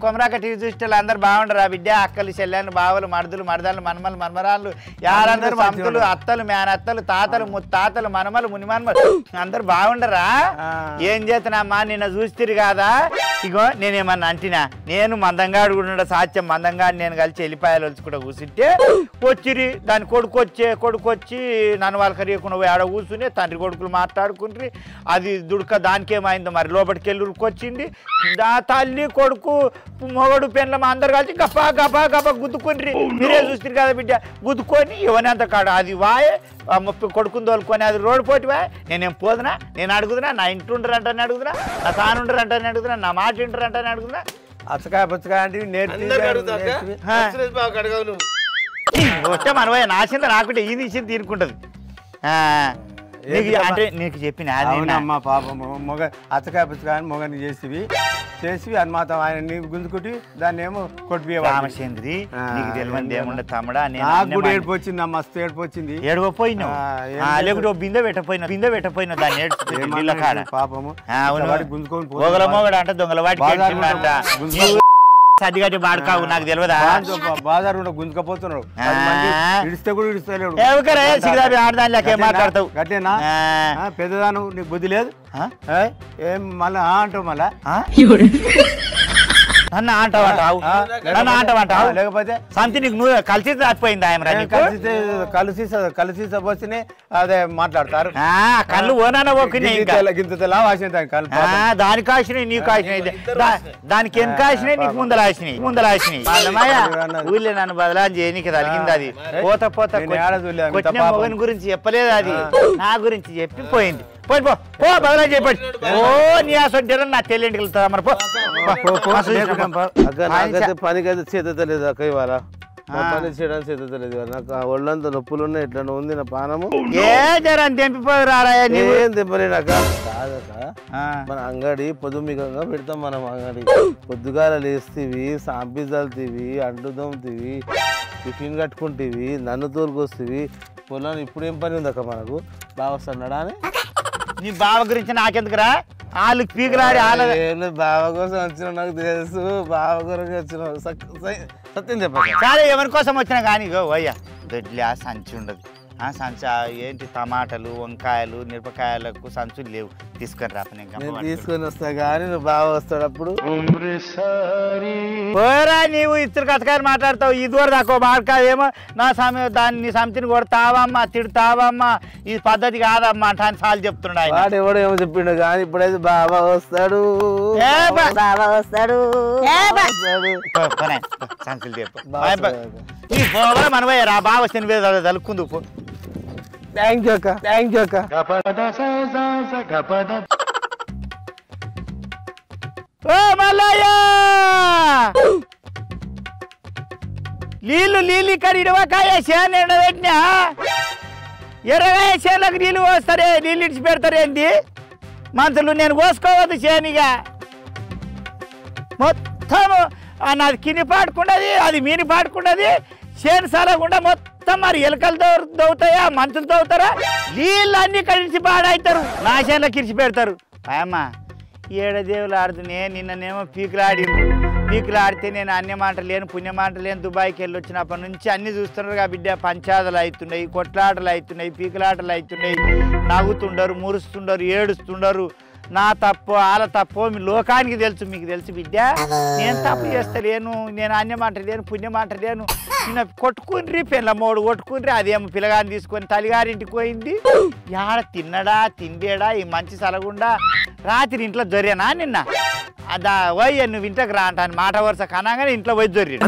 కొమరాక TV చూసేటోళ్ళు అందరు బాగుండరా బిడ్డ అక్కలు చెల్లెళ్ళు బావలు మరుదులు మరదలు మనమలు మనమరాళ్ళు యారందరూ మంతులు అత్తలు మేనత్తలు తాతలు ముత్తాతలు మనమలు మునిమనమలు అందరు బాగుండరా ఏం చేస్తున్నామ్మా నిన్న చూస్తురు కాదా ఇగో నేనేమన్నా అంటినా నేను మందంగాడు కూడా సాధ్యం మందంగాడు నేను కలిసి వెళ్ళిపాయలు వచ్చుకుంటా కూర్చుంటే వచ్చిరి దాని కొడుకు వచ్చి నన్ను వాళ్ళ కరియకుండా ఆడ కూర్చుని తండ్రి కొడుకులు మాట్లాడుకుంటారు అది దుడక దానికేమైందో మరి లోపలికి వెళ్ళి ఉరికొచ్చింది దా తల్లి కొడుకు మొగడు పెండ్లం అందరు కలిసి గప్ప గప్ప గప్ప గుద్దుకొని మీరే చూస్తారు కదా బిడ్డ గుద్దుకొని ఇవనంత కాడ అది వాయే కొడుకుని తోలుకొని అది రోడ్డు పోటీవా నేనేం పోదునా నేను అడుగుతున్నా నా ఇంటి ఉంటారంటే అడుగుతున్నా నా తాను ఉంటారంటే అడుగుతున్నా నా మాట ఉంటారంటే అడుగుతున్నా అచ్చకాయ పుచ్చకాయ అంటే వస్తే మనవయ్య నాచింత రాకుంటే ఇది ఇచ్చింది తీరుకుంటది అంటే నీకు చెప్పిన అమ్మ పాపము మొగ అచ్చకాయ పుచ్చకాయ మొగని చేసివి అది మాత్రం ఆయన నీకు గుంజుకుంటే దాన్ని ఏమో కొట్టిపోయే రామచంద్రి నీకు తెలియదు ఏముండదు తమ్ముడా నాకు కూడా ఏడుపు వచ్చింది మస్తు ఏడుపు వచ్చింది ఏడవపోయినా లేకుంటే బిందె పెట్టపోయినా దాన్ని ఏడు పాపము గుంజుకొని మొగల మొగడు అంటే దొంగల వాటి సర్దిగట్టి బాడుకావు నాకు తెలియదా బాజారు గుంజుకపోతున్నాడు ఇడిస్తే కూడా ఇడిస్తలేడు ఆడదాని మాట్లాడతావు గట్టేనా పెద్దదాను నీకు బుద్ధి లేదు ఏం మళ్ళా అంటావు మళ్ళా నన్ను అంటావంటావు లేకపోతే సంతి నీకు నువ్వు కలిసి రాకపోయింది ఆయన కలిసి పోస్తేనే అదే మాట్లాడతారు కళ్ళు ఓనాన దాని కాసినాయి నీకు కాసినాయి దానికి ఎంత కాసినాయి నీకు ముందలాసినాయి ఊళ్ళో నన్ను బదలా చేయనీకి తలిగింది అది పోత మొగని గురించి చెప్పలేదు అది నా గురించి చెప్పిపోయింది పోయి పో బదలా చెప్పండి ఓ నీ అసలు నా తెల్లింటికి వెళ్తా మరి పనికైతే చేతలేదు అక్క ఇవాళ పని చేయడానికి చేతలేదు నాకు ఒళ్ళంతా నొప్పులు ఉన్నాయి ఎట్లా ఉంది నా పానము ఏ జరం తెంపిపోయి ఏం తెంపలేనాక కాదక్క మన అంగడి పొదుమికంగా పెడతాం మనం అంగడి పొద్దుగాల లేస్తీవి సాంపిజాలుతీవి అంటు దోముతీవి టిఫిన్ కట్టుకుంటేవి నన్ను తోలుకొస్తేవి పొలం ఇప్పుడు ఏం పని ఉంది అక్క మనకు బాగా వస్తున్నాడా అని నీ బావ గురించి నాకెందుకురా వాళ్ళు పీకులాడి బావ కోసం వచ్చిన నాకు తెలుసు బావ గురించి వచ్చిన సత్యం చెప్పాలి సరే ఎవరి కోసం వచ్చినా కానీ అయ్యా దొడ్లే సంచి ఉండదు సంచి ఏంటి టమాటాలు వంకాయలు మిరపకాయలకు సంచులు లేవు తీసుకొని నేను తీసుకొని వస్తా కానీ నువ్వు బాగా వస్తాడు అప్పుడు పోరా నీవు ఇద్దరు కథకాయలు మాట్లాడతావు ఇదివరకు దాకో మాట్లాడేమో నా సమయం దాన్ని సంతిని కొడతావమ్మా తిడతావమ్మా ఇది పద్ధతి కాదమ్మా అని సార్లు చెప్తున్నాడు ఆయన వాడు ఎవడో ఏమో చెప్పిండు కానీ ఇప్పుడైతే బాబా వస్తాడు సంచులు చెప్పు మనవయ్య రా బాగా వస్తే తలుక్కుందు పో థ్యాంక్ యూ అక్క ఓ మల్లయ్య నీళ్ళు ఇక్కడ ఇడవకాయ చేను ఎండబెట్టినా ఎర్రగాయ చేనులకు నీళ్ళు పోస్తారే నీళ్ళు ఇడిచి పెడతారేంది మంతులు నేను కోసుకోవద్దు చేనిగా మొత్తం నాది కింది పాడుకున్నది అది మీని పాడుకున్నది చేను సరకుండా మొత్తం మరి ఎలుకలు దవ్వుతాయా మంతులు దవ్వుతారా నీళ్ళు అన్ని కలిసి పాడవుతారు నా చేనులో కిరిచి పెడతారు అమ్మా ఏడదేవులు ఆడుతునే నిన్ననేమో పీకులు ఆడితే నేను అన్యమాట లేను పుణ్యమాట లేను దుబాయ్కి వెళ్ళి వచ్చినప్పటి నుంచి అన్ని చూస్తున్నారు బిడ్డ పంచాదలు అవుతున్నాయి కొట్లాటలు అవుతున్నాయి పీకులాటలు అవుతున్నాయి నవ్వుతుండరు మురుస్తుండరు ఏడుస్తుండరు నా తప్పు వాళ్ళ తప్పు మీ లోకానికి తెలుసు మీకు తెలుసు బిడ్డ నేను తప్పు చేస్తలేను నేను అన్యమాట లేను పుణ్యమాట లేను నిన్న కొట్టుకుని పెళ్ళ మోడు కొట్టుకుని అదేమో పిల్లగాని తీసుకొని తల్లిగారింటికి పోయింది యాడ తిన్నడా తిండేడా ఈ మంచి సలగుండా రాత్రి ఇంట్లో దొరేనా నిన్న పోయి నువ్వు ఇంట్లోకి రా అంటాను మాట వరుస కనగానే ఇంట్లో పోయి దొరి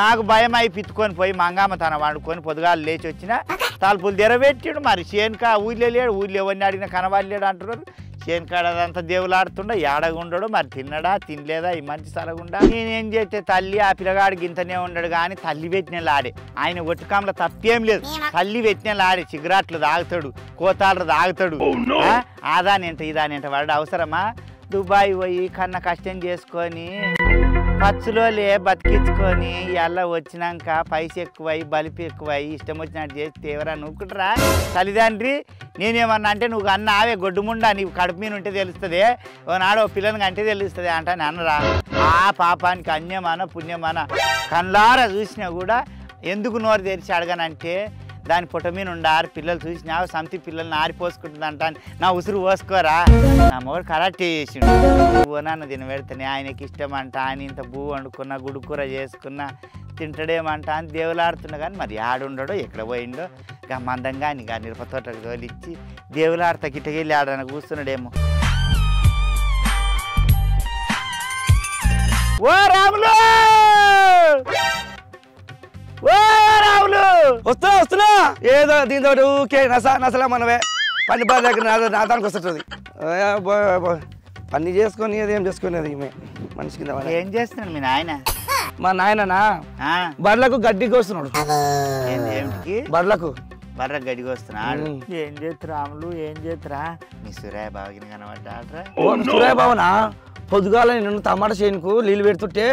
నాకు భయం అయి పిత్తుకొని పోయి మంగామ తన వండుకొని పొద్దుగాలు లేచి వచ్చిన తలుపులు తెరబెట్టిడు మరి చేనుకా ఊళ్ళో లేడు ఊళ్ళో ఎవరిని అడిగిన కనవాళ్ళు లేడు అంటున్నారు చేనుకాడ అదంతా దేవులాడుతుండో ఏడగుండడు మరి తిన్నడా తినలేదా ఈ మంచి సలగుండా నేనేం చేస్తే తల్లి ఆ పిల్లగాడికి ఇంతనే ఉండడు కానీ తల్లి పెట్టిన లాడే ఆయన ఒట్టుకాంలో తప్పేం లేదు తల్లి పెట్టిన లాడే సిగరెట్లు తాగుతాడు కోతాళ్ళు తాగుతాడు ఆదానేంట ఇదానేంట వాడు అవసరమా దుబాయ్ పోయి కన్నా కష్టం చేసుకొని పచ్చులోలే బతికించుకొని ఇలా వచ్చినాక పైసలు ఎక్కువై బలిపి ఎక్కువై ఇష్టం వచ్చినట్టు చేస్తే ఎవరా నువ్వుకుంటారా తల్లిదండ్రి నేనేమన్నా అంటే నువ్వు అన్న ఆవే గొడ్డుముండా నీవు కడుపు మీద ఉంటే తెలుస్తుంది ఓనాడు పిల్లలకి అంటే తెలుస్తుంది అంటాను అన్నరా ఆ పాపానికి అన్యమాన పుణ్యమాన కళ్ళారా చూసినా కూడా ఎందుకు నోరు తెరిచి అడగనంటే దాని పుట్ట మీద ఉండారు పిల్లలు చూసినా సంతి పిల్లల్ని ఆరిపోసుకుంటుంది అంటాను నా ఉసురు పోసుకోరా నా మొగడు కరెక్ట్ చేసిండు ఓనాన్న తిని పెడితేనే ఆయనకి ఇష్టం అంట ఆయన ఇంత భూ వండుకున్నా గుడుకూర చేసుకున్నా తింటాడేమంట అని దేవులాడుతున్నా కానీ మరి ఆడుండడో ఎక్కడ పోయిండో ఇక మందంగా ఇక నిరపతోటకు తోలిచ్చి దేవులాడుతా గిట్టకెళ్ళి ఆడన కూర్చున్నాడేమో. ఓ రాములు వస్తున్నా ఏదో దీంతో ఊకే నసలా మనవే పని బాధ దగ్గర నా దానికి వస్తుంటుంది పని చేసుకొని ఏదేం చేసుకునేది మనిషి కింద ఏం చేస్తున్నాడు మీ నాయన? మా నాయననా బర్లకు గడ్డికి వస్తున్నాడు. ఏమిటికి? బర్లకు గడ్డికి వస్తున్నాడు. ఏం చేస్తారు రాములు ఏం చేస్తారా? మీ సూర్య బావకి కనబడ్డా? సూర్య బావనా పొద్దుగాల నేను టమాటా చేనుకు నీళ్ళు పెడుతుంటే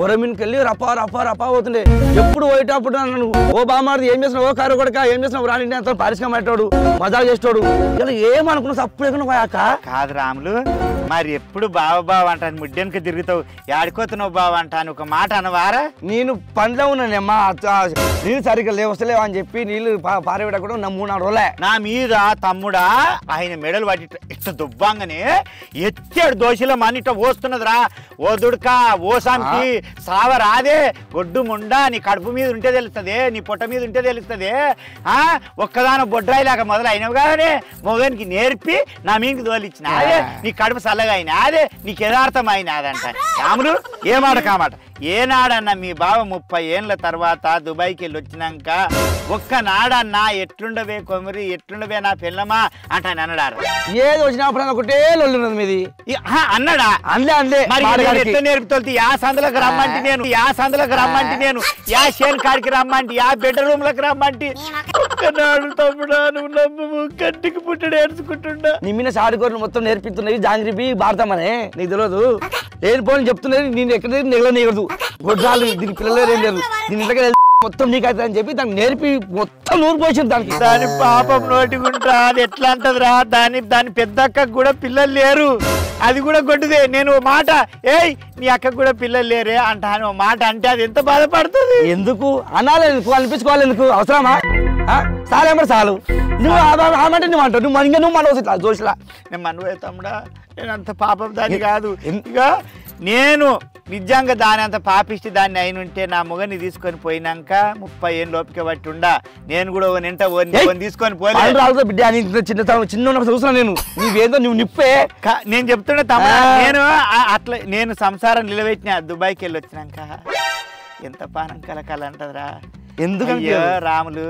ఒరమిన్కి వెళ్ళి రపా పోతుండే. ఎప్పుడు పోయేటప్పుడు నన్ను ఓ బామ్మారిది ఏం చేసినావు, ఓ కారు కొడక ఏం చేసినావు రాని అంత పరిశ్రమ పెట్టాడు, మజాకు చేస్తాడు. ఇలా ఏమనుకున్నావు అప్పుడు ఎక్కడ పోయాక కాదు రాములు, మరి ఎప్పుడు బావ అంటాను ముడ్డెనక తిరుగుతావు, ఆడుకోతున్నావు బావ అంటాను ఒక మాట అనవారా? నేను పనిలో ఉన్నానమ్మా, నీళ్ళు సరిగ్గా వస్తలేవు అని చెప్పి నీళ్ళు పారేయకుండా నా 3-4 రోజులే. నా మీద తమ్ముడా ఆయన మెడలు పట్టి ఇట్ట దుబ్బాంగానే ఎత్తాడు దోశలో మనిట పోస్తున్నదిరా. ఓ దుడక ఓ సంతి సావరాదే గొడ్డు ముండా, నీ కడుపు మీద ఉంటే తెలుస్తుంది, నీ పొట్ట మీద ఉంటే తెలుస్తుంది. ఒక్కదాన బొడ్రాయిలాగా మొదలైనవు కానీ మొగనికి నేర్పి నా మీదకి తోలిచ్చిన అదే నీ కడుపు చల్లగా అయినా అదే నీకు యథార్థం అయినాదంట. రాములు ఏమాట కామాట ఏనాడన్నా మీ బావ 30 ఏళ్ళ తర్వాత దుబాయ్కి వెళ్ళి వచ్చినాక ఒక్కనాడన్నా ఎట్లుండవే కొమరి ఎట్లుండవే నా పిల్లమా అంటాను అన్నాడారు. ఏది వచ్చినప్పుడు ఒకటే లొల్లున్నది మీది అన్నాడా? ఎట్లా నేర్పుతోళ్తే యా సందులకు రమ్మంటి నేను, యా సందులకు రమ్మంటి నేను, యా షేన్ కాడికి రమ్మంటి, యా బెడ్రూమ్ లకు రమ్మంటి. ఒక్కనాడు తమ్ముడా నువ్వు నమ్ము కంటికి పుట్టడు ఏడ్చుకుంటుండా. నిమ్మిన సాడుకోరు మొత్తం నేర్పిస్తున్నాయి జాంగ్రీబి భారతమనే నీకు తెలియదు. ఏది పోని చెప్తున్నది నేను ఎక్కడ నిగలనీయదు గొడ్రాలు దీని పిల్లలు ఏం లేదు దీని ఇంట్లో మొత్తం నీకైతే అని చెప్పి దానికి నేర్పి మొత్తం నూరు పోసింది దానికి. దాని పాపం నోటికుంటా అది ఎట్లా అంటదిరా, దాని పెద్ద అక్కకు కూడా పిల్లలు లేరు, అది కూడా గొడ్డుదే. నేను మాట ఏయ్ నీ అక్కకు కూడా పిల్లలు లేరే అంటాను మాట అంటే అది ఎంత బాధపడుతుంది. ఎందుకు అనాలి, ఎందుకు అనిపించుకోవాలి, ఎందుకు అవసరమా? చాలేమో చాలు నువ్వు ఆ మాట నువ్వు అంటావు, నువ్వు ఇంకా నువ్వు మనవసా జోషిలా. నేను మనవే తమ్ముడా, నేను అంత పాపం దాన్ని కాదు. ఇక నేను నిజంగా దాని అంత పాపిష్టి దాన్ని అయినుంటే నా మొగని తీసుకొని పోయినాక 30 ఏళ్ళు లోపుకే పట్టి ఉండా నేను కూడా తీసుకొని పోయి బిడ్డ చిన్న చూస్తున్నా నేను నీవేందో నువ్వు నిప్పే నేను చెప్తున్నా తమ్ముడా. నేను అట్లా నేను సంసారం నిలబెట్టిన దుబాయ్కి వెళ్ళి వచ్చినాక ఎంత పానం కలకాలంటదిరా. ఎందుకంటే రాములు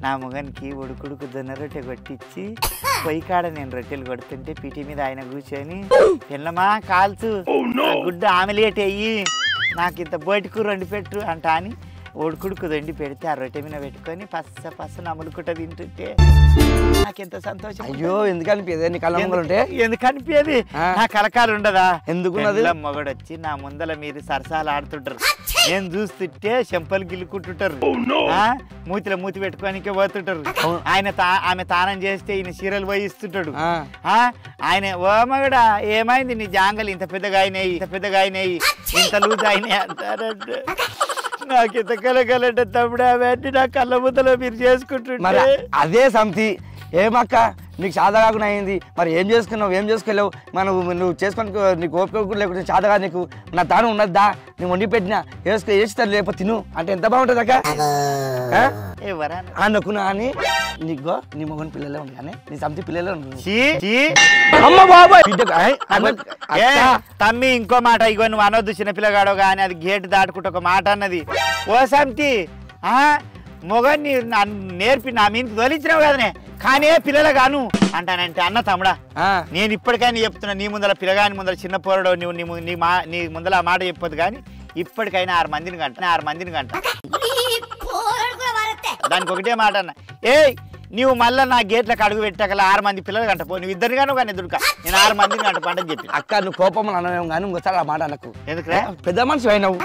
నా మొగనికి ఉడుకుడుకు జొన్న రొట్టె కొట్టించి పొయ్యి కాడ నేను రొట్టెలు కొడుతుంటే పీటీ మీద ఆయన కూర్చొని పిల్లమా కాల్చు గుడ్డ ఆమెలేట్ అయ్యి నాకు ఇంత బోటి కూర వండి పెట్టు అంట అని ఉడుకుడుకు వండి పెడితే ఆ రొట్టె మీద పెట్టుకొని పస్స నములుకుంటా తింటుంటే నాకెంత సంతోషం. అయ్యో ఎందుకు అనిపించదు నీ కళ్ళ ఉంటే? ఎందుకు అనిపించేది, నా కలకాలు ఉండదా? ఎందుకున్నది? మొగడు వచ్చి నా ముందల మీరు సరసాలు ఆడుతుంటారు, నేను చూస్తుంటే చెంపలు గిల్లుకుంటుంటారు, మూతిలో మూతి పెట్టుకోనికే పోతుంటారు. ఆమె తానం చేస్తే ఈయన చీరలు పోయిస్తుంటాడు. ఆయన ఓ మగడా ఏమైంది నీ జాంగలు ఇంత పెద్దగా అయినాయి, ఇంత లూజ్ అయినాయి అంటారంటే నాకు ఇంత కలగలంటే తమ్ముడు అవన్నీ నా కళ్ళ ముద్దలో మీరు చేసుకుంటుంటే అదే సంతి. ఏమక్క నీకు చాద కాకుండా అయింది, మరి ఏం చేసుకోలేవు మనం నువ్వు చేసుకొని నీకు ఓపిక లేకుంటే చాద కాదు నీకు, నా తాను ఉన్నదా నేను వండి పెట్టినా వేస్తారు లేకపోతే తిను అంటే ఎంత బాగుంటుంది అక్క. అనుకున్నా అని నీకు నీ మొగని పిల్లలే ఉంది కానీ నీ సంతి పిల్లలే ఉంది. తమ్మి ఇంకో మాట ఇగో నువ్వు అనొద్దు చిన్నపిల్లగాడో కానీ అది గేటు దాటుకుంటే ఒక మాట అన్నది. ఓ సంతి మొగన్ని నేర్పి నా మీదకి తోలించినావు కదనే కానీ పిల్లలు గాను అంటానంటే అన్న తమ్ముడా నేను ఇప్పటికైనా చెప్తున్నా, నీ ముందర పిల్లగాని ముందర చిన్న పోరడో నువ్వు నీ ముందర ఆ మాట చెప్పొద్దు కానీ ఇప్పటికైనా 6 మందిని గంట దానికి ఒకటే మాట అన్న. ఏయ్ నువ్వు మళ్ళీ నా గేట్లకు అడుగు పెట్టగల 6 మంది పిల్లలు గంట పో నువ్వు ఇద్దరు కానీ కానీ ఎదురుక నేను 6 మందిని గంట పంటని చెప్పి అక్క నువ్వు కోపం అన్నావు కానీ ఇంకోసారి ఆ మాట అనకు ఎందుకురా పెద్ద మనిషి అయినావు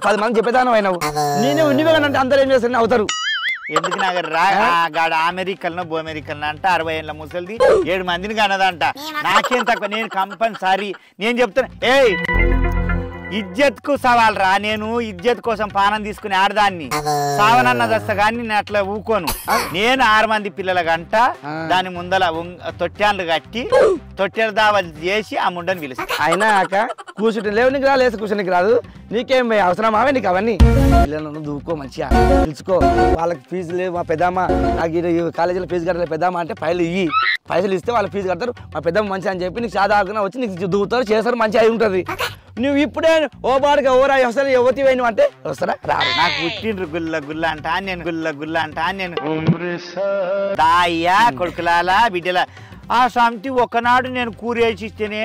10 మంది చెప్పేదానం అయినావు నువ్వే అంటే అందరూ ఏం చేస్తారు అవుతారు ఎందుకు నాకు గాడ అమెరికల్లో అమెరికల్లో అంట 60 ఏళ్ళ ముసలిది 7 మందిని కనదంట నాకేం తక్కువ నేను కంపల్సరీ నేను చెప్తాను ఏయ్ ఇజ్జత్కు సవాల్ రా నేను ఇజ్జత్ కోసం పానం తీసుకుని ఆడదాన్ని సావనన్న దస్తా కానీ నేను అట్లా ఊకోను నేను 6 మంది పిల్లల గంట దాని ముందల తొట్టాన్లు కట్టి తొట్టెల దావలు చేసి ఆ ముండని పిలుస్తాను అయినా అక్క కూర్చుంటే లేవు నీకు రాదు లేసి కూర్చోనికి రాదు నీకేం అవసరం అవే నీకు అవన్నీ పిల్లలను దూకో మంచిగా పిలుచుకో వాళ్ళకి ఫీజు లేవు మా పెద్దమ్మ నాకు కాలేజీలో ఫీజు కట్టలేదు పెద్దమ్మ అంటే పైసలు ఇస్తే వాళ్ళ ఫీజు కడతారు మా పెద్దమ్మ మంచిగా అని చెప్పి నీకు సాధారణ వచ్చి నీకు దూకుతారు చేస్తారు మంచిగా అయి ఉంటుంది నువ్వు ఇప్పుడే ఓ బాడుగా ఓరా అసలు యువతి పోయిన అంటే వస్తారా రాదు నాకు పుట్టిండ్రు గుల్ల అంటా నేను గుల్ల అంటా నేను దాయ్యా కొడుకులాల బిడ్డల ఆ సమితి ఒకనాడు నేను కూర వేసి ఇస్తేనే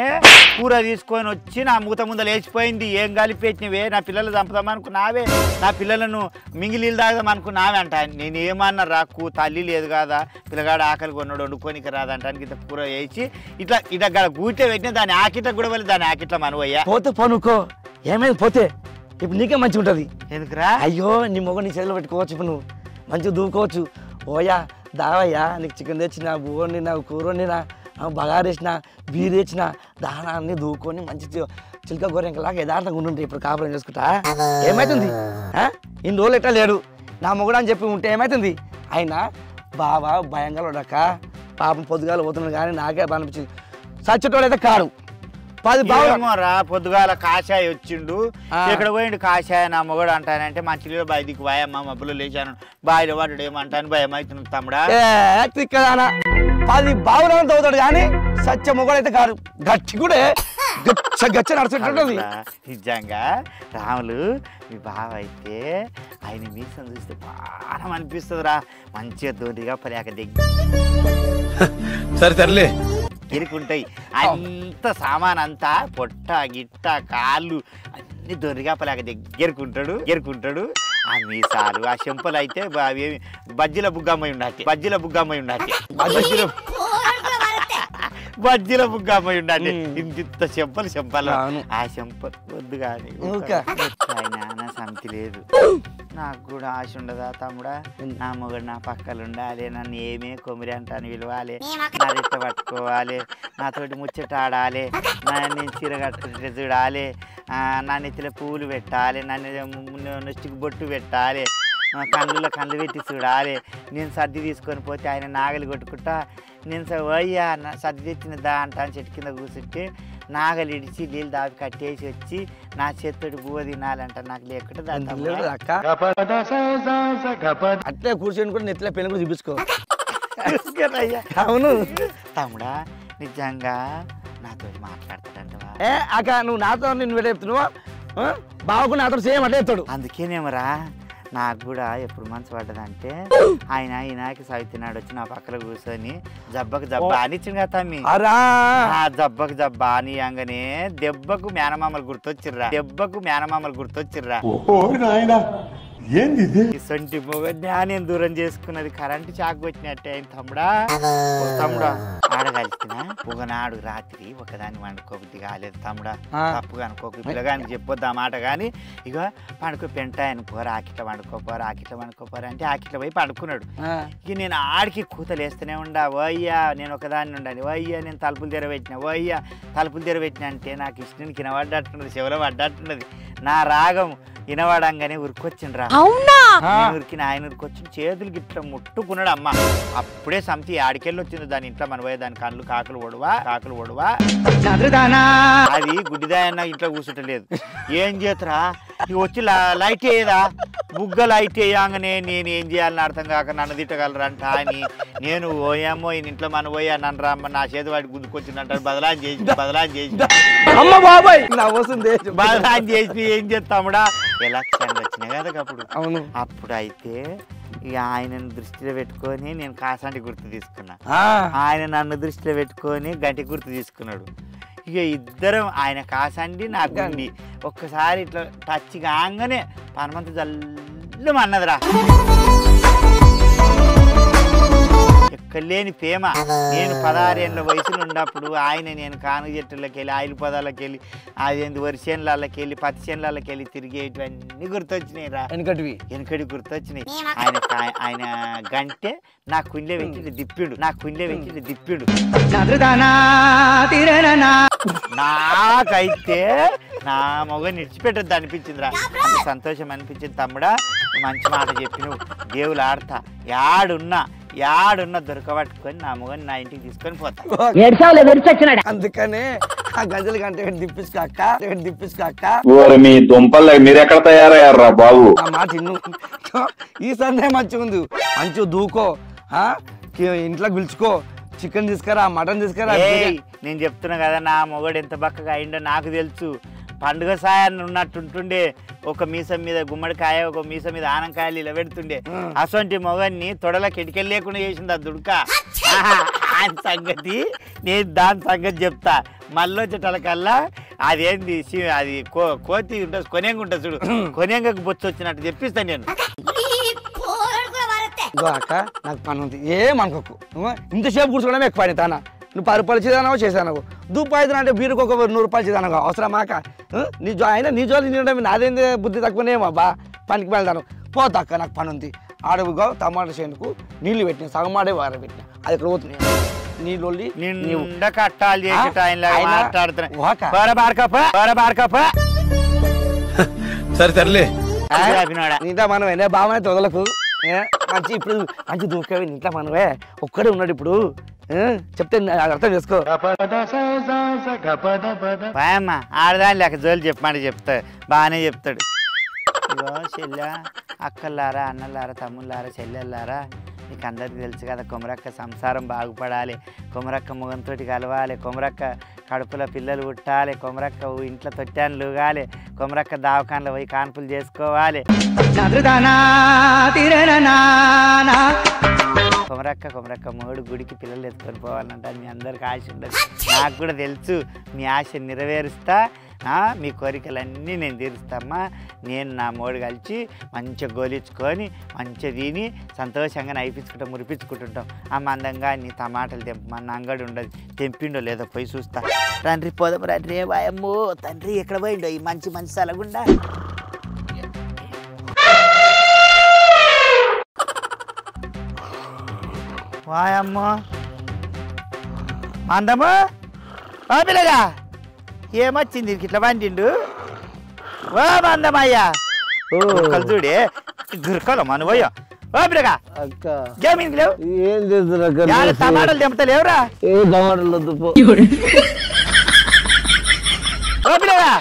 కూర తీసుకొని వచ్చి నా మూత ముందర లేచిపోయింది ఏం కలిపెట్టినవే నా పిల్లలు చంపుదాం అనుకున్నావే నా పిల్లలను మింగిలీలు తాగుదాం అనుకున్నావే అంట నేను ఏమన్నా రాకు తల్లి లేదు కదా పిల్లగాడు ఆకలి కొన్నాడు వండుకోనికి రాదంటానికి ఇంత కూర వేసి ఇట్లా గూటే పెట్టిన దాని ఆకిట్ల కూడా వెళ్ళి దాని ఆకిట్ల మనవయ్యా పోతే పనుకో ఏమైంది పోతే ఇప్పుడు నీకే మంచిగా ఉంటుంది ఎందుకురా అయ్యో నీ మొగ నీ చేతిలో పెట్టుకోవచ్చు ఇప్పుడు నువ్వు మంచిగా దూకోవచ్చు ఓయా దావయ్యా నీకు చికెన్ తెచ్చిన బువ్వ వండినా కూర వండినా బగారేసిన బీరు తెచ్చిన దానాన్ని దూకొని మంచి చిలక గోరెంకలాగా యథార్థంగా ఉండుంటాయి ఇప్పుడు కాపురం చేసుకుంటా ఏమవుతుంది ఇన్ని రోజులు ఎట్లా లేడు నా మొగుడు అని చెప్పి ఉంటే ఏమవుతుంది అయినా బావా భయంగా ఉండక పాపం పొద్దుగాలు పోతున్నాడు కానీ నాకే అనిపించింది సచ్చేటోడు అయితే కాడు 10 బాగా పొద్దుగాల కాషాయ వచ్చిండు ఇక్కడ పోయిండు కాషాయ నా మొగడు అంటానంటే మా చిల్లు బయటికి వాయమ్మ మబ్బులు లేచాను బాయిలో వాడు ఏమంటాను భయం అవుతుంది తమ్ముడా తిక్కదానా 10 బావులను తవ్వుతాడు కానీ సత్య మొగడైతే కాదు గట్టి కూడా గచ్చ నడుచుంటుంది నిజంగా రాములు మీ బావ అయితే ఆయన మీసం చూస్తే బాగా అనిపిస్తుందిరా మంచిగా దోరిగా పర్యాక సరే సర్లే ఇరుకుంటాయి అంత సామాన్ అంతా పొట్ట గిట్ట కాళ్ళు అన్ని దొరిగా పలాక ఎరుకుంటాడు ఆ మీసాలు ఆ చెంపలు అయితే బజ్జీల బుగ్గమ్మయి ఉన్నట్టే బజ్జీల బుగ్గమ్మయి ఉన్నట్టే ఇంత చెంపలు ఆ చెంపలు వద్దు కానీ నా సమితి లేదు నాకు కూడా ఆశ ఉండదా తమ్ముడా నా మొగడు నా పక్కలు ఉండాలి నన్ను ఏమే కొమిరి అంటాను పిలవాలి నా రిట్ట పట్టుకోవాలి నాతోటి ముచ్చట ఆడాలి నేను చీర కట్టు చూడాలి నా నెత్తిలో పూలు పెట్టాలి నన్ను నొచ్చికి బొట్టు పెట్టాలి కళ్ళు పెట్టి చూడాలి నేను సర్ది తీసుకొని పోతే ఆయన నాగలి కొట్టుకుంటా నేను పోయ్యా సర్ది తెచ్చిన దా అంటాను చెట్టు కింద కూర్చుంటే నాగలి ఇడిచి నీళ్ళు దాపి కట్టేసి వచ్చి నా చేత్తోటి బువ్వ తినాలంట నాకు లేకుండా అట్లే కూర్చొని కూడా నెత్తిలో పెళ్ళి కూడా చూపించుకో అవును తమ్ముడా నిజంగా నాతో మాట్లాడతాడంటవా అక్క నువ్వు నాతో నిన్ను చెప్తున్నావా బావకు నాతో సేమ్ అట్లా చెప్తాడు అందుకేనేమరా నాకు కూడా ఎప్పుడు మనసు పడ్డదంటే ఈయనకి సవితినాడు వచ్చి నా పక్కన కూర్చొని జబ్బకు జబ్బ అనిచ్చింది కదా తమ్మి జబ్బకు జబ్బ అని అనగానే దెబ్బకు మేనమామలు గుర్తొచ్చిర్రా సొంటి మొగ జ్ఞానం దూరం చేసుకున్నది కరెంటు చాకు వచ్చినట్టే ఆయన తమ్ముడా ఆడగలిసిన ఒకనాడు రాత్రి ఒకదాన్ని వండుకోబుద్ది కాలేదు తమ్ముడా తప్పుగా అనుకోకు పిల్లగానికి చెప్పొద్దు ఆ మాట కానీ ఇక పండుకో పెంటాయని పోరా ఆకిట్ల వండుకోపోరా అంటే ఆకిట్ల పోయి పండుకున్నాడు ఇక నేను ఆడికి కూతలు వేస్తూనే ఉండా ఓయ్యా నేను ఒకదాన్ని ఉండాలి ఓయ్యా నేను తలుపులు తెరవెట్టిన అంటే నాకు ఇష్టం వినబడ్డట్టున్నది చెవులో పడ్డట్టున్నది నా రాగం వినవడంగానే ఉరికొచ్చిండ్రా ఉరికిన ఆయన ఉరికొచ్చి చేతులు గిట్ల ముట్టుకున్నాడు అమ్మ అప్పుడే సమితి ఆడికెళ్ళి వచ్చింది దాని ఇంట్లో మనపోయే దాని కళ్ళు కాకులు ఒడవా అది గుడ్డిదాయన్న ఇంట్లో కూర్చుంటలేదు ఏం చేతరా వచ్చి లైట్ వేయదా బుగ్గ లైట్ వేయంగానే నేను ఏం చేయాలని అర్థం కాక నన్ను తిట్టగలరంట అని నేను ఓయేమో ఈయన ఇంట్లో మన పోయా నన్ను రమ్మ నా చేతి వాడికి గుందుకొచ్చిందంటారు బదలాన్ చేసి ఏం చేస్తాముడా ఎలక్షన్లు వచ్చినాయి కదా అప్పుడు అయితే ఇక ఆయనను దృష్టిలో పెట్టుకొని నేను కాసాంటి గుర్తు తీసుకున్నా ఆయన నన్ను దృష్టిలో పెట్టుకొని గంటి గుర్తు తీసుకున్నాడు ఇక ఇద్దరం ఆయన కాసండి నాకు గండి ఒక్కసారి ఇట్లా టచ్ కాగానే పనమంత జల్లు అన్నదిరా ఎక్కలేని ప్రేమ. నేను 16 ఏళ్ళ వయసులో ఉన్నప్పుడు ఆయన నేను కానుగ చెట్టులోకి వెళ్ళి ఆయిల్ పొదాలకి వెళ్ళి అదేంది వరి చేనులకి వెళ్ళి పత్తి చేనులకి వెళ్ళి తిరిగేటివన్నీ గుర్తొచ్చినాయి రా. వెనకటి గుర్తొచ్చినాయి. ఆయన గంటే నా కుండె వెంచి దిప్పిడు, నాకైతే నా మొగ నిడిచిపెట్టద్దు అనిపించిందిరా. అంత సంతోషం అనిపించింది. తమ్ముడా మంచి మాట చెప్పినవు, దేవులు ఆడతా యాడున్నా దొరకబట్టుకొని నా మొగని నా ఇంటికి తీసుకొని పోతా. అందుకనే ఆ గజలు గంట దిప్పించుకోక్క. మీ దుంపలు మీరు ఎక్కడ తయారయ్యారా బాబు? ఆ మాట ఇన్ను. ఈ సందే మంచిగా ఉంది, మంచిగా దూకో, ఇంట్లోకి పిలుచుకో, చికెన్ తీసుకురా, మటన్ తీసుకురా. నేను చెప్తున్నా కదా నా మొగడు ఎంత బక్కగా అయిండో నాకు తెలుసు. పండుగ సాయాన్ని ఉన్నట్టుంటుండే, ఒక మీసం మీద గుమ్మడికాయ, ఒక మీసం మీద ఆనంకాయలు ఇలా పెడుతుండే. అసొంటి మొగన్ని తొడలకు ఎడికెళ్ళి లేకుండా చేసింది ఆ దుడుక. ఆయన సంగతి నేను దాని సంగతి చెప్తా. మళ్ళీ వచ్చేటలకల్లా అదేంది అది కోతి ఉంటుంది, కొనేంగ ఉంటుంది చూడు, కొనేంగకు బొచ్చు వచ్చినట్టు చెప్పిస్తాను నేను. అక్క నాకు పని ఉంది, ఏమనుకోకు. ఇంతసేపు కూర్చోవడమే ఎక్కువ పని. తానా నువ్వు 10 రూపాయలు చేదానో చేశాను, దూపాయిదు అంటే బీరుకు ఒక 100 రూపాయలు చేదాను అవసరమాక. నీ జోలి తినడం నాదేంది బుద్ధి తక్కువనేమో బా. పనికి వెళ్తాను పోతా అక్క, నాకు పని ఉంది. ఆడవుగా టమాటా చేనుకు నీళ్లు పెట్టిన, సగం ఆడే వార పెట్టిన, అది ఇక్కడ పోతున్నాయి నీళ్ళు నిండా కట్టాలు చేసి సరే సర్లే ఇంత మనమే బాగా తొదలకు మంచి. ఇప్పుడు మంచి దూకేవి ఇంట్లో మనవే ఒక్కడే ఉన్నాడు ఇప్పుడు. చెప్తే అర్థం చేసుకో. అమ్మ ఆడదాని లేక జోలు చెప్పమంటే చెప్తా, బాగానే చెప్తాడు. ఇగో చెల్లె, అక్కలారా, అన్నలారా, తమ్ముళ్ళారా, చెల్లెళ్ళారా, నీకు అందరికీ తెలుసు కదా, కొమరక్క సంసారం బాగుపడాలి, కొమరక్క ముఖంతో కలవాలి, కొమరక్క కడుపులో పిల్లలు పుట్టాలి, కొమరక్క ఇంట్లో తొట్టాను లూగాలి, కొమరక్క దావకాన్లో పోయి కాన్పులు చేసుకోవాలి. కొమరక్క మూడు గుడికి పిల్లలు ఎత్తుకొని పోవాలంట. మీ అందరికి ఆశ ఉండదు, నాకు కూడా తెలుసు. మీ ఆశ నెరవేరుస్తా, మీ కోరికలన్నీ నేను తీరుస్తామ్మా. నేను నా మూడు కలిసి మంచిగా గోలించుకొని మంచిగా తిని సంతోషంగా నైపించుకుంటాం, మురిపించుకుంటుంటాం. ఆ మందంగా నీ టమాటాలు తెంపమన్న అంగడి ఉండదు, తెంపిండో లేదో పోయి చూస్తా. తండ్రి పోదాం రండి. వాయమ్మో తండ్రి ఎక్కడ పోయిండో ఈ మంచి మంచి సలగుండా. వాయమ్మో మందము పిల్లగా ఏమొచ్చింది ఇట్లా వండిండు. ఓ మందమయ్యా చూడే గురకలు మనవయ్యా. ఓ పిల్లగా జమీన్ లేవు, ఏం చేస్తున్నా టమాటాలు తెంపుతలేవురా? ఏ టమాటాలు వద్దు ఓ పిల్లగా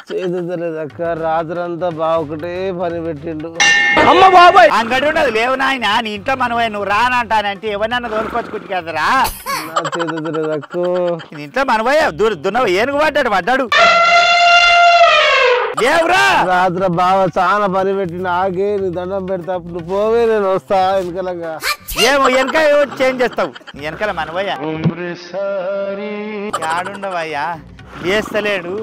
చేతులేదు అక్క. రాత్రంతా బాగా ఒకటే పని పెట్టిండు. అమ్మ బాబాయ్ అంగడి ఉండదు లేవు నాయన, నీ ఇంట్లో మనవే నువ్వు రానంటానంటే ఎవరన్నా తోలుకొచ్చుకుంటు కదరా. చేతులేదు అక్క, నీ ఇంట్లో మనవయ్య దున్నవ ఏనుగు పడ్డాడు లేవురా. రాత్రి బాగా చాలా పని పెట్టిండు. ఆగే నీ దండం పెడతా, నువ్వు పోవే నేను వస్తా వెనకలంగా. ఏమో వెనక చేంజ్ చేస్తావు, వెనకాల మనవయ్య ఆడుండవయ్యా వేస్తలేడు.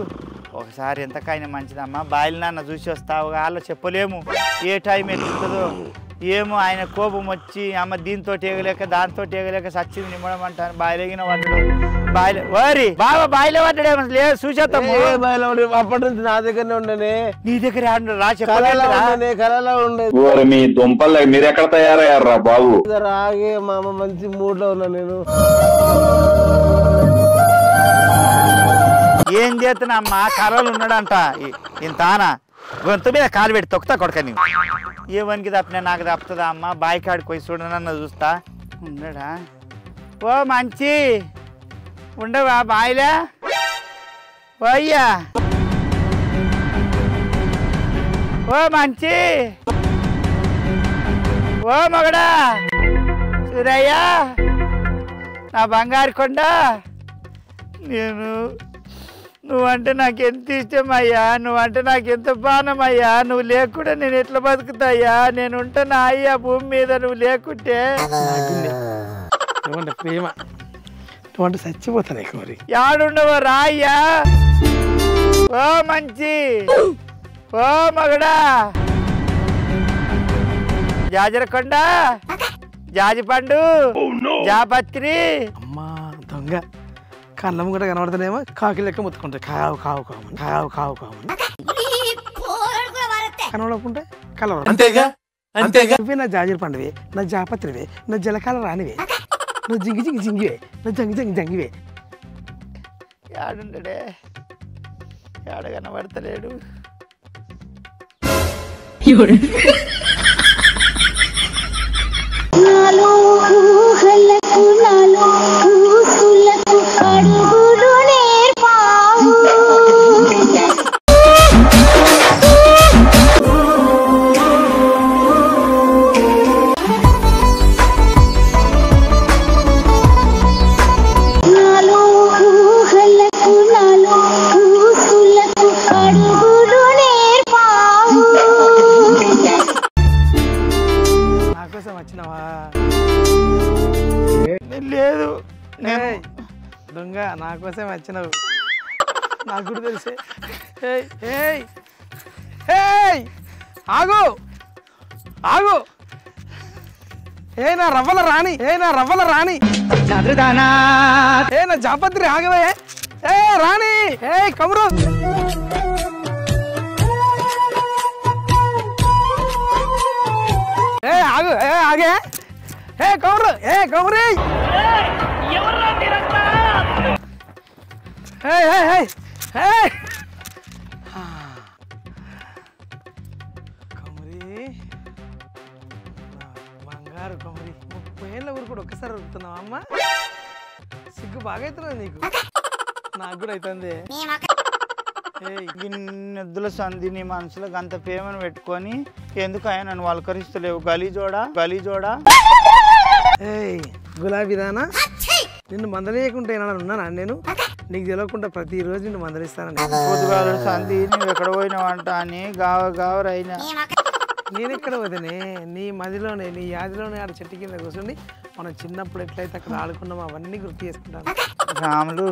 ఒకసారి ఎంతకైనా మంచిదమ్మా బాయిల నాన్న చూసి వస్తావు, వాళ్ళు చెప్పలేము ఏ టైం ఎత్తుందో ఏమో. ఆయన కోపం వచ్చి అమ్మ దీంతో ఎగలేక దాంతో ఎగలేక సచ్చింది నిమ్మడం అంటాను. బాయిలగిన పడ్డాడు, బాయిల ఓరి బాబా బాయిలో పడ్డాడేమో లేదు చూసేస్తాము. అప్పటి నుంచి నా దగ్గరనే ఉండనే. నీ దగ్గర రా కళలో ఉండేది. మీ దుంపలు మీరు ఎక్కడ తయారయ్యారా బాబు? ఆగే మా అమ్మ మంచి మూడ్ లో ఉన్నా నేను. ఏం చేస్తున్నామ్మా కర్రలు ఉన్నాడంట ఇంతానా గొంతు మీద కాలు పెట్టి తొక్కుతా కొడక నీవు. ఏవనికి తప్పినా నాకు తప్పుతుందా అమ్మ? బాయి కాడికి పోయి చూడనన్న చూస్తా. ఉండడా ఓ మంచి ఉండవా బాయిలే ఓయ్యా. ఓ మంచి ఓ మగడా సూరయ్యా నా బంగారు కొండ. నువ్వంటే నాకు ఎంత ఇష్టం అయ్యా, నువ్వంటే నాకు ఎంత బాణం అయ్యా. నువ్వు లేకుండా నేను ఎట్లా బతుకుతాయ్యా? నేను ఉంటానా అయ్యా భూమి మీద నువ్వు లేకుంటే? ప్రేమ చచ్చిపోతాను మరి. యాడుండవో రా అయ్యా. ఓ మంచి ఓ మగడా జాజరకొండ జాజి పండు జాపత్రి. అమ్మా దొంగ కళ్ళము కూడా కనబడతానేమో కాకి లెక్క ముత్తుకుంటాయి కావు కావు కావు కావు కావు కావు కనబడకుంటే కలవడం అంతేగా అంతేగా. నువ్వే నా జాజీల పండువే, నా జాపత్రివే, నా జలకాల రానివే, నా జింగి జింగి జింగివే, నా జంగి జంగి జంగివే. యాడుండడే యాడ కనబడతలేడు. లేదు దొంగ నా కోసం వచ్చినావు నాకు కూడా తెలిసే. ఆగు ఆగు నా రవ్వల రాణి నా రవ్వల రాణి నా జాపత్రి ఆగవే రాణి కమరు ఆగు ఆగే కమరు కమరి కమరి బంగారు కమరి 30 ఏళ్ళ ఊరు కూడా ఒక్కసారి ఉరుకుతున్నావా అమ్మ? సిగ్గు బాగా అవుతున్నది నీకు, నాకు కూడా అవుతుంది. గిన్నెద్దుల సంధి నీ మనసులో అంత ప్రేమను పెట్టుకొని ఎందుకు ఆయన నన్ను వలకరిస్తలేవు? గలీజోడా గలీజోడా. గులాబీ దానా నిన్ను మందలేయకుంటే ఉన్నానా నేను? నీకు తెలియకుండా ప్రతిరోజు నిన్ను మందలిస్తాను. పొద్దుగాల సంధి నువ్వు ఎక్కడ పోయినావంట అని గావరైనా. నేను ఎక్కడ పోతేనే నీ మదిలోనే నీ యాదిలోనే ఆడ చెట్టు కింద కూర్చుని మనం చిన్నప్పుడు ఎట్లయితే అక్కడ ఆడుకున్నామో అవన్నీ గుర్తు చేసుకుంటాను. రాములు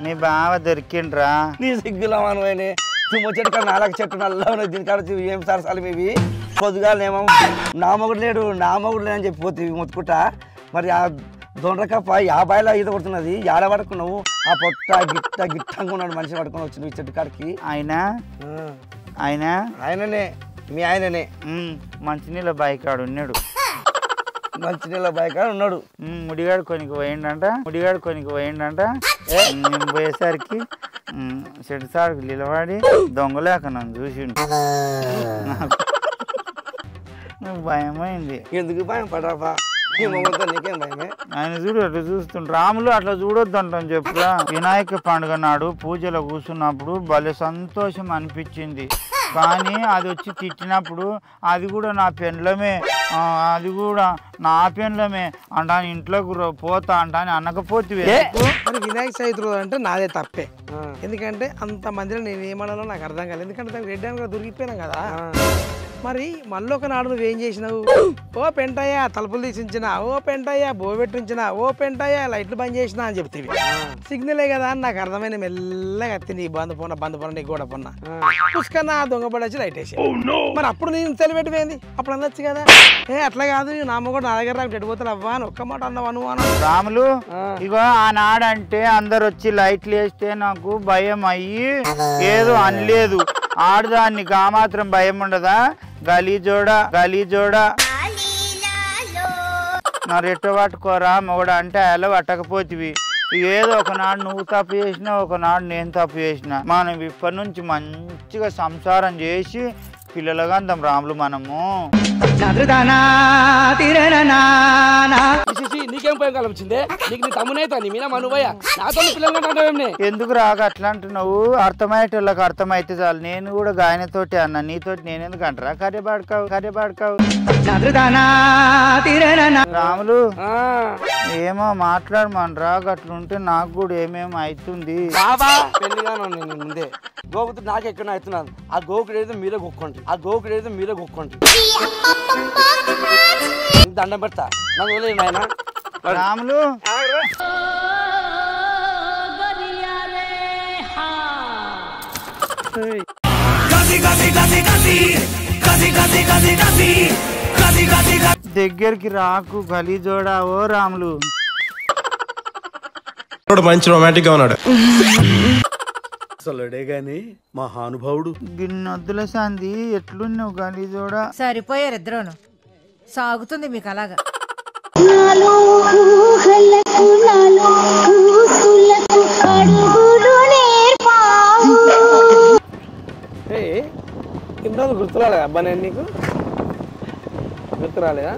నీ బావ దొరికిండ్రా. నీ సిగ్గులో మనమైనా తుమ్మ చెట్టు కానీ నాలుగు చెట్టు నల్లా ఉన్నది దీనికాడ ఏం సరసాలు ఇవి పొద్దుగాలేమో నా మొగుడు లేడు అని చెప్పిపోతే మొత్తుకుంటా. మరి ఆ దొండకప్ప 50 ఈత కొడుతున్నది ఏడ పడుకున్నావు? ఆ పొట్ట గిట్టంగా ఉన్నాడు మనిషి పడుకుని వచ్చింది ఈ చెట్టు కాడికి. ఆయననే మీ ఆయననే మంచినీళ్ళ బాయికాడు ఉన్నాడు. మంచినీళ్ళ బాయికాడు ఉన్నాడు. ముడిగాడు కొనికి పోయిండంట. నేను పోయేసరికి చెట్టు సాడుకు నిలబడి దొంగలేక నన్ను చూసిండు. నాకు భయమైంది. ఎందుకు భయం పడరాపా? నీకేం భయమే? ఆయన చూడు అట్లా చూస్తుండు. రాములు అట్లా చూడొద్దు అంటాను చెప్పురా. వినాయక పండుగ నాడు పూజలో కూర్చున్నప్పుడు భలే సంతోషం అనిపించింది. కానీ అది వచ్చి తిట్టినప్పుడు అది కూడా నా పెండ్లమే అంటాను ఇంట్లోకి పోతా అంటాను అనకపోతే. మరి వినాయక చవితి రోజు అంటే నాదే తప్పే. ఎందుకంటే అంత మందిలో నేను ఏమన్నానో నాకు అర్థం కాలేదు. ఎందుకంటే దానికి రెడ్డి కూడా దొరికిపోయినా కదా. మరి మళ్ళీ ఒక నాడు నువ్వేం చేసినావు? ఓ పెంటయ్యా తలుపులు తీసించినా, ఓ పెంటయ్యా బోబెట్టించినా, ఓ పెంటయ్యా లైట్లు బంద్ చేసినా అని చెప్తేవి. సిగ్నలే కదా అని నాకు అర్థమైన మెల్లగా ఎత్తి నీ బంద్ పోన్న నీ గోడ పొన్న పుష్కన్నా దొంగపడి వచ్చి లైట్ వేసి. మరి అప్పుడు నేను తెలిపెట్టిపోయింది అప్పుడు అనొచ్చు కదా. అట్లా కాదు నా అమ్మ కూడా నా దగ్గర నాకు ఎడిపోతాను అవ్వా అని ఒక్క మాట అన్నావు అనుమానం. రాములు ఇగో ఆనాడంటే అందరు వచ్చి లైట్లు వేస్తే నాకు భయం అయ్యి ఏదో అనలేదు. ఆడదాన్ని మాత్రం భయం ఉండదా? గలీజోడా నా రెట్ట పట్టుకోరా మొగడా అంటే అలా పట్టకపోతివి. ఏదో ఒకనాడు నువ్వు తప్పు చేసినా ఒకనాడు నేను తప్పు చేసినా మనం ఇప్పటి నుంచి మంచిగా సంసారం చేసి పిల్లలుగా అందాం రాములు మనము. నీకేం పోయి కలవచ్చిందే? నీకు నీ తమ్మునైతా నీ మీద మనువయ్యా నాతో పిల్లలు ఎందుకు రాక అట్లా అంటున్నావు? అర్థమయ్యేటోళ్ళకి అర్థమైతే చాలు. నేను కూడా గాయనతోటి అన్నా, నీతోటి నేనెందుకు అంటారా? కర్రెబాడుకావు రాములు ఏమో మాట్లాడమనరా. అట్లుంటే నాకు కూడా ఏమేమి అవుతుంది. పెళ్లిగాను నేను ముందే గోకుతు నాకు ఎక్కడ అవుతున్నాను. ఆ గోకుడు ఏదో మీరే గొక్కండి దండం పెడతా నాకు వదిలేదు నాయన. రాములు దగ్గరికి రాకు గలీజోడా ఓ రాములు. మంచి రొమాంటిక్ గా ఉన్నాడు. అసలుడే గాని మహానుభావుడు. గిన్నొద్దుల సంది ఎట్లున్నావు గలీజోడా? సరిపోయారు ఇద్దరును. సాగుతుంది మీకు అలాగా. ఇంత గుర్తురాలేదా అబ్బా? నేను నీకు గుర్తురాలేదా?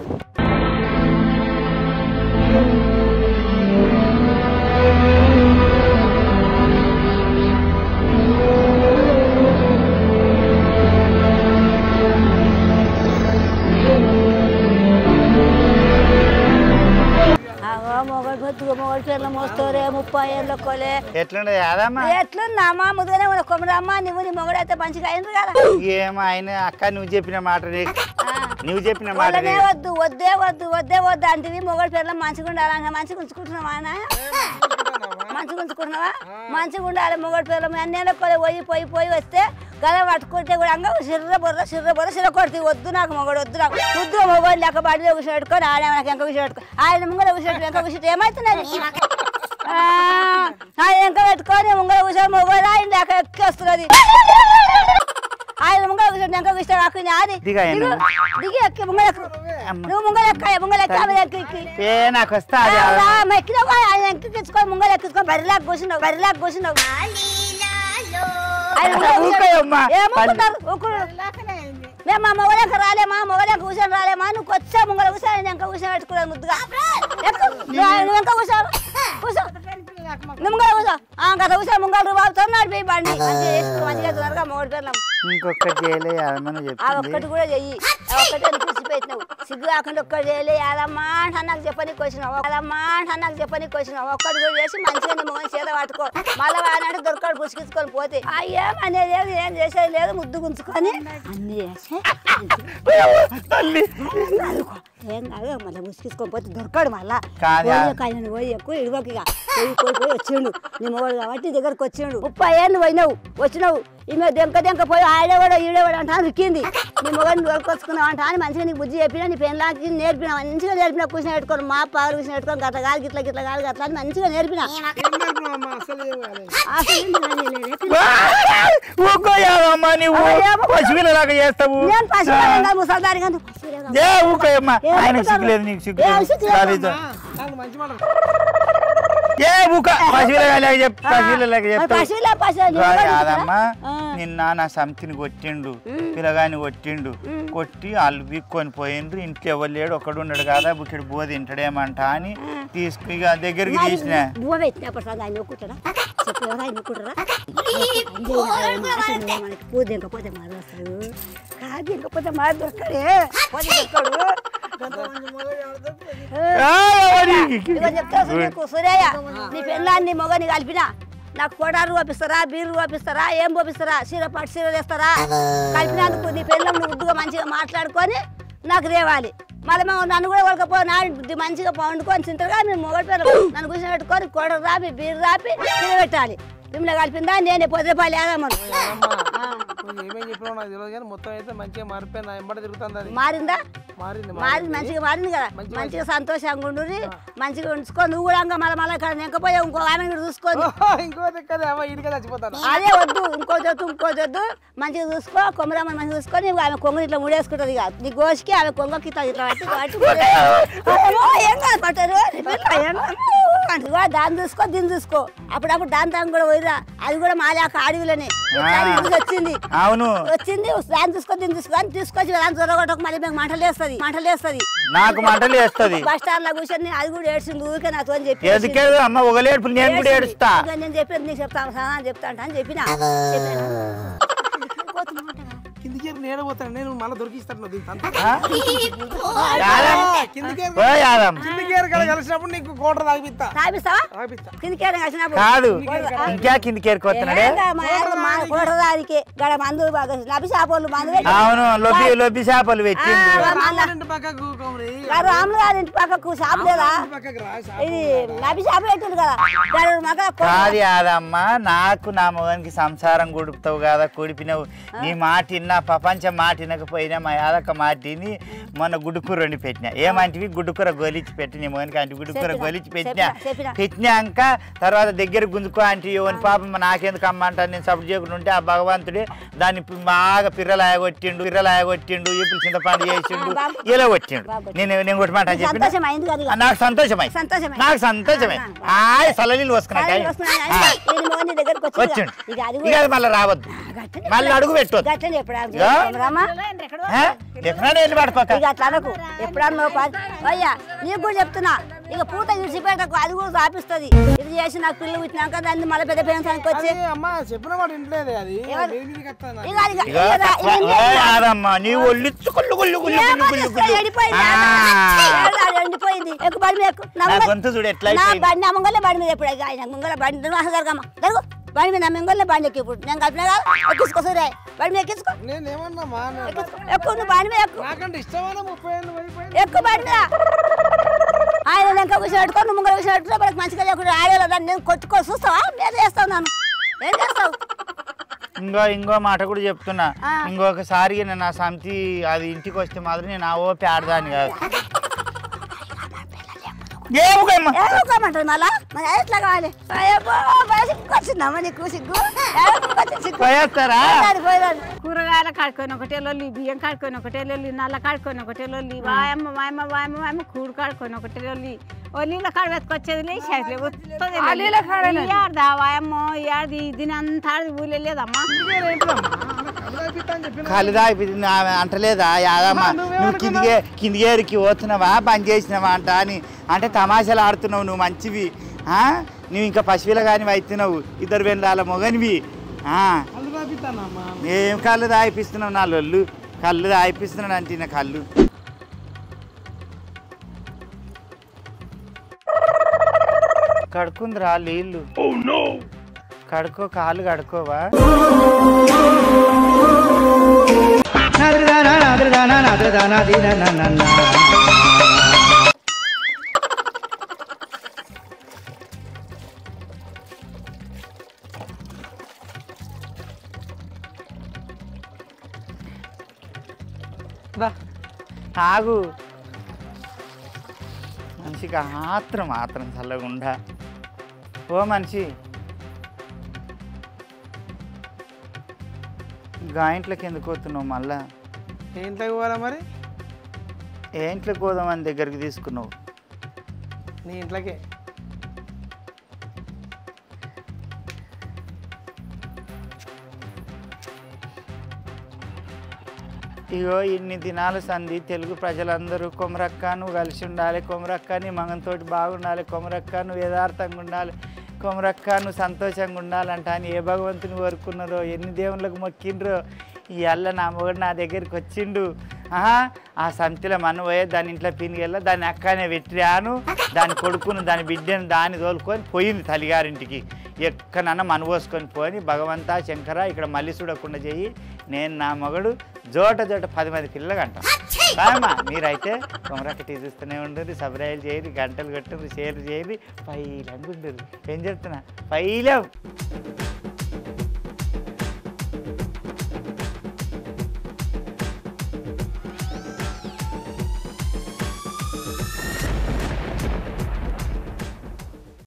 ఎట్లున్నామా ముదుగానే ఉన్న కొమ్మరమ్మ నువ్వు నీ మొగడైతే మంచిగా అయింది కదా. ఏమో ఆయన అక్క నువ్వు చెప్పిన మాట నువ్వు చెప్పిన మాట వద్దు వద్దే వద్దు వద్దే వద్దు అంటివి మొగడు పిల్లలు మంచిగా ఉండాలన్నా మంచిగా ఉంచుకుంటున్నావా మంచిగా ఉంచుకుంటున్నావా? మంచిగా ఉండాలి మొగడు పిల్లలు అన్నేళ్ళ పోయి వస్తే గల పట్టుకుంటే కూడా అంగా సిర్ర కొడుతూ వద్దు నాకు మొగడు వద్దు నాకు వద్దు మొగడు లెక్క బాడీలో కూర్చొని పెట్టుకొని ఆడ నాకు ఎంక కూర్చొని పెట్టుకో ఆయన ముంగడ కూర్చొని ఎంక కూర్చొని ఏమవుతున్నది? ఎంక పెట్టుకొని ముంగడ కూర్చొని మొగడు ఆయన లెక్క ఎక్కేస్తున్నది. ఆయన ముంగడ కూర్చొని ఎంక కూర్చొని అక్కని ఆది దిగి ఎక్కి ముంగడ నువ్వు ముంగడ ఎక్కి నాకు వస్తా ఎక్కినావు ఆయన ఎక్కించుకొని ముంగడ ఎక్కించుకొని బరిలాగా కూర్చున్నావు. మేము మా మొగలేక రాలేమా మొగలేక కూర్చొని రాలేమా? నువ్వు వచ్చా ముంగల కూర్చొని ఎంక కూర్చొని పెట్టుకున్నావు ముద్దుగా. నువ్వు ఎంక కూర్చోవు కూర్చో ముంగల కూర్చో గత కూర్చొని ముంగలు బాబుతో నడిపోయి బండి మంచిగా తొందరగా మొగడు పిల్లలు. ఇంకొకటి చేయలే ఒక్కటి కూడా చెయ్యి. ఒక్కటే కూర్చిపెట్టినావు సిగ్గు కాకుండా ఒక్కటి చేయలే యాదమ్మా నాకు చెప్పనీకి వచ్చినావు ఒక్కటి కూడా చేసి మంచిగా నీ మొగని చేత పట్టుకో. మళ్ళీ వాడినంటే దొరకడు పుసికించుకొని పోతే ఏమనేది లేదు ఏం చేసేది లేదు ముద్దు గుంచుకొని అన్ని చేసి ఏం కాదు మళ్ళీ ముసికించుకొని పోతే దొరకడు. మళ్ళా పోయి ఎక్కువ ఇడువకిగా పోయి వచ్చిండు నీ మొగడు కాబట్టి దగ్గరకు వచ్చిండు. 30 ఏళ్ళు వచ్చినావు ఈమె దెంక పోయి ఈడేవాడు అంటా రిక్కింది. నీ మొగడిని దొరకొచ్చుకున్నావు అంటా అని మంచిగా నీకు బుద్ధి చెప్పినా నీ పెళ్ళాకి నేర్పినా మంచిగా నేర్పినా కూర్చొని పెట్టుకోను మా పాలు కూర్చొని పెట్టుకొని గట్ల కాదు గిట్ల కాదు అట్లా అని మంచిగా నేర్పినా. నిన్న నా సంతిని కొట్టిండు పిల్లగాని కొట్టి వాళ్ళు బిక్కొని పోయిండ్రు. ఇంట్లో ఎవరు లేడు ఒకడు ఉన్నాడు కదా ఇక్కడ బో తింటాడేమంట అని తీసుకు ఇక దగ్గరికి తీసిన సూర్యయ్య నీ పెళ్ళాన్ని మొగని కలిపినా నాకు కొడారు పంపిస్తారా బీరు పంపిస్తారా ఏం పంపిస్తారా చీరపాటు చీర తెస్తారా కలిపినందుకు నీ పెళ్ళం ఉద్దుగా మంచిగా మాట్లాడుకొని నాకు రేవాలి. మళ్ళీ నన్ను కూడా వాళ్ళకపో నా మంచిగా వండుకొని తింటారుగా మేము మొగడి పిల్లలు నన్ను కూర్చొని పెట్టుకొని కొడరు రాపి బీరు రాపి తినబెట్టాలి. మిమ్మల్ని కలిపిందా నేనే 10 రూపాయలు వేదామను మారిందా మారింది మంచిగా మారింది కదా మంచిగా సంతోషంగా ఉండు మంచిగా ఉంచుకో. నువ్వు కూడా మళ్ళీ ఇక్కడ నెంకపోయావు ఇంకో ఆమె చూసుకోదు అదే వద్దు ఇంకో చొద్దు మంచిగా చూసుకో. కొమ్మరమ్మని మంచిగా చూసుకొని ఆమె కొంగని ఇట్లా ముడేసుకుంటది ఇక నీ గోషికి ఆమె కొంగకి ఇట్లా ఏం కాదు పట్టారు దాన్ని చూసుకో దీన్ని చూసుకో. అప్పుడప్పుడు దాని కూడా పోయిరా అది కూడా మాలాక అడవిలోనే వచ్చింది దాన్ని చూసుకో దీన్ని చూసుకో అని తీసుకొచ్చి దాని చొరగొట్టకు మళ్ళీ మీకు మంటలు వేస్తుంది నాకు మంటలు వేస్తుంది. బస్ స్టాండ్ లో కూర్చొని అది కూడా ఏడ్చింది ఊరికే నాతో అని చెప్పి నేను చెప్పేది నీకు చెప్తాను సమాధానం చెప్తా అని చెప్పిన కిందికి నేడబోతాను నేను మళ్ళీ దొరికిస్తాను కలిసినప్పుడు నీకు కోట కాదు ఇంకా కిందికి అవును లొబ్బి చేపలు పెట్టింది రాములు గారి ఇంటి పక్కకు షాప్ లేదా ఇది లబ్బి షాప్ పెట్టింది కదా కాదు యాదమ్మా నాకు నా మొగానికి సంసారం కొడుపుతావు కదా కొడిపినవు నీ మాట విన్నా పాప మంచిగా మాటినకపోయినా మా యాదక్క మాటిని మొన్న గుడ్డుకూర వండి పెట్టినా ఏమంటివి గుడ్డుకూర గొలిచి పెట్టి నీ మోనికి అంటే గుడ్డుకూర గొలిచి పెట్టినాక తర్వాత దగ్గర గుంజుకో అంటే ఓని పాపం నాకెందుకు అమ్మంటాను నేను సపోర్ట్ చేయకుండా ఉంటే ఆ భగవంతుడే దాన్ని బాగా పిర్రలాయగొట్టిండు ఇప్పుడు చింతపండు చేసిండు ఇలా కొట్టిండు నేను కొట్టమాట అని చెప్పి నాకు సంతోషమై సలనీళ్ళు వస్తున్నాయి వచ్చిండు ఇక మళ్ళీ రావద్దు మళ్ళీ అడుగు పెట్టవద్దు వెళ్ళి పడుకోక అయ్యా నీకు కూడా చెప్తున్నా ఇక పూట విడిచిపెట్టకు అది కూడా రాపిస్తుంది ఇది చేసి నాకు పిల్లలు పుట్టినాక దాన్ని మళ్ళీ పెద్ద పెంచడానికి వచ్చి చెప్పిన మాట ఇంట్లేదు అది ఎండిపోయింది ఎక్కువ బడి మీద బండి అమ్మంగోలే బండి మీద ఎప్పుడు ఆయన ముంగల బండి జరగమ్మ జరుగు బండి మీద మింగోలే బండి ఎక్కి ఇప్పుడు నేను కలిపినా కదా ఎక్కించుకో సూర్య బండి మీద ఎక్కించుకో ఎక్కువ నువ్వు బండి మీద ఎక్కువ బండి మీద ఆయన వెనక విషయం పెట్టుకో నువ్వు ముంగల విషయం పెట్టుకో మనకి మంచిగా లేకుండా ఆడేలా దాన్ని నేను కొట్టుకో చూస్తావా నేను చేస్తావు నన్ను ఏం చేస్తావు ఇంకో మాట కూడా చెప్తున్నా ఇంకొకసారి నేను నా సమితి అది ఇంటికి వస్తే మాత్రం నేను ఆ ఓపి ఆడదాన్ని కాదు ఏమంటారు మళ్ళా ఎట్లా కావాలి వచ్చిందమ్మా నీకు సిగ్గు కూరగాయలు కాడుకొని ఒకటే లొల్లి బియ్యం కాడుకొని ఒకటే లొల్లి నల్ల కాడుకొని ఒకటే లొల్లి వాయమ్మ కూడు కాడుకొని ఒకటే లొల్లి ఓ నీళ్ళ కాడ వెతుకొచ్చేది వాయమ్మ ఏడాది దీని అంతా ఊళ్ళో లేదమ్మా కలిదా అంటలేదా యాదమ్మ నువ్వు కిందిగేరికి పోతున్నావా బంద్ చేసినావా అంటే తమాషాలు ఆడుతున్నావు నువ్వు మంచివి నువ్వు ఇంకా పశువుల కానీ అవుతున్నావు ఇద్దరు వెళ్ళాల మొగనివి ఏం కళ్ళు దాయిపిస్తున్నావు నా లొల్లు కళ్ళు దాయిపిస్తున్నాడు అంటే నా కళ్ళు కడుకుందిరా నీళ్ళు కడుకో కాళ్ళు కడుకోవా ఆగు మనిషికి ఆత్రం చల్లగుండా ఓ మనిషి గాయింట్లోకి ఎందుకు పోతున్నావు మళ్ళా ఇంట్లోకి పోవాలా మరి ఏ ఇంట్లోకి పోదామని దగ్గరికి తీసుకున్నావు నీ ఇంట్లోకే ఇగో ఇన్ని దినాల సంధి తెలుగు ప్రజలందరూ కొమరక్క నువ్వు కలిసి ఉండాలి కొమరక్క నీ మగంతోటి బాగుండాలి కొమరక్క నువ్వు యథార్థంగా ఉండాలి కొమరక్క నువ్వు సంతోషంగా ఉండాలంట అని ఏ భగవంతుని కోరుకున్నారో ఎన్ని దేవుళ్ళకు మొక్కిండ్రో ఇవాళ నా మొగడు నా దగ్గరికి వచ్చిండు ఆ సంతిలో మన పోయే దాని ఇంట్లో పినిగెళ్ళ దాన్ని అక్కనే పెట్టాను దాని కొడుకును దాని బిడ్డను దాన్ని తోలుకొని పోయింది తల్లిగారింటికి ఎక్కడన్నా మనపోసుకొని పోని భగవంతా శంకర ఇక్కడ మళ్ళీ చూడకుండా చెయ్యి నేను నా మగడు జోట 10 మంది పిల్లలు అంటాం కాదమ్మా మీరైతే కొమరక్క చూస్తూనే ఉండరు సబ్రాయిలు చేయరు గంటలు కొట్టరు షేర్లు చేయరు పైలంగా ఉండరు ఏం చెప్తున్నా పైలం